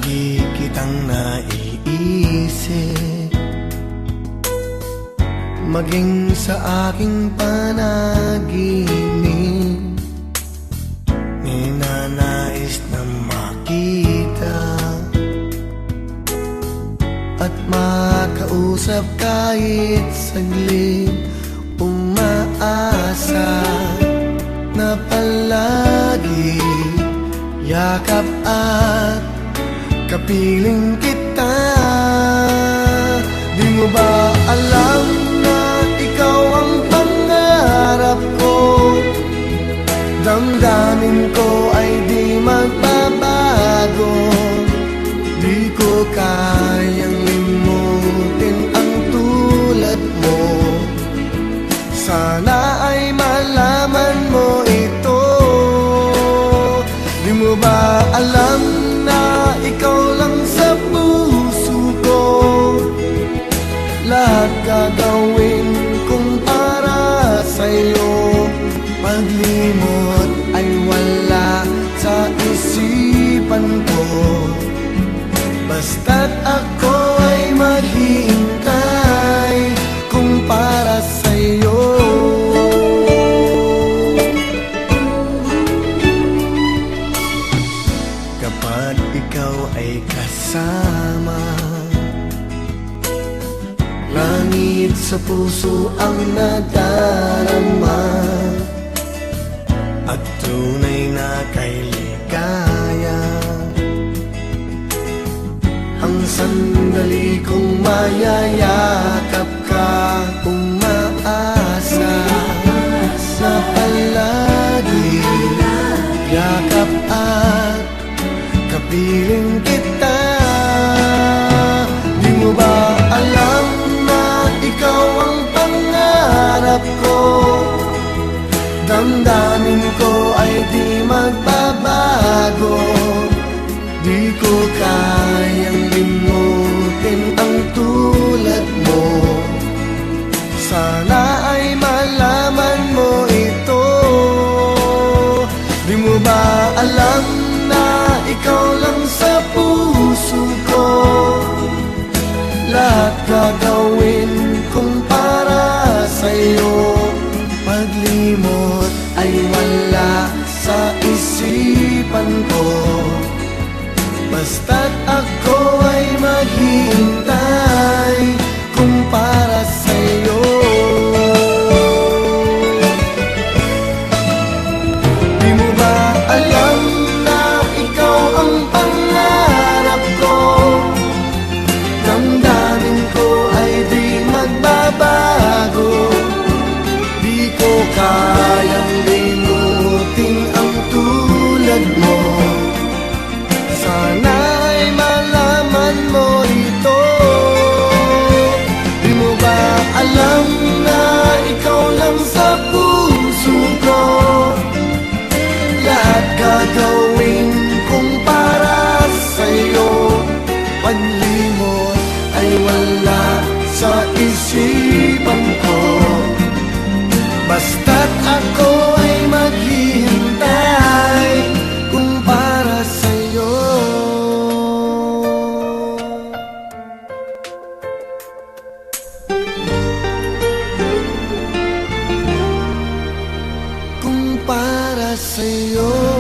Lagi kitang naiisip, maging sa aking panaginip. Ninanais na makita at makausap kahit saglit. Umaasa na palagi yakap at kapiling kita. Di mo ba alam na ikaw ang pangarap ko? Damdamin ko ay di magbabago. Di ko kayang limutin ang tulad mo. Sana ay malaman mo ito. Di mo ba alam na ikaw lang sa puso ko? Lahat gagawin kong para sa'yo. Paglimot ay wala sa isipan ko, basta't ako ay maghihintay kung para sa'yo. Kapag ikaw ay kasama, langit sa puso ang nadarama, at tunay na kay ligaya. Ang sandali kong mayayakap ka, umaasa na palagi yakap at kapiling kita. Di mo ba alam na ikaw ang pangarap ko? Damdamin ko ay di magbabago. Di ko kayang limutin ang tulad mo. Sana ay malaman mo ito. Di mo ba alam na ikaw lang sa puso ko? Lahat gagawin kong para sa'yo. Paglimot ay wala sa isipan ko, basta't ako ay maghihintay kung para sa'yo. Di mo ba alam na ikaw ang pangarap ko? Damdamin ko ay di magbabago. Di ko kayang limutin ang tulad mo. Sana ay malaman mo ito. Di mo ba alam na ikaw lang sa puso ko? Lahat gagawin kong para sa'yo. Paglimot ay wala sa isipan ko, basta't ako ay maghihintay kung para sa'yo. Kung para sa'yo.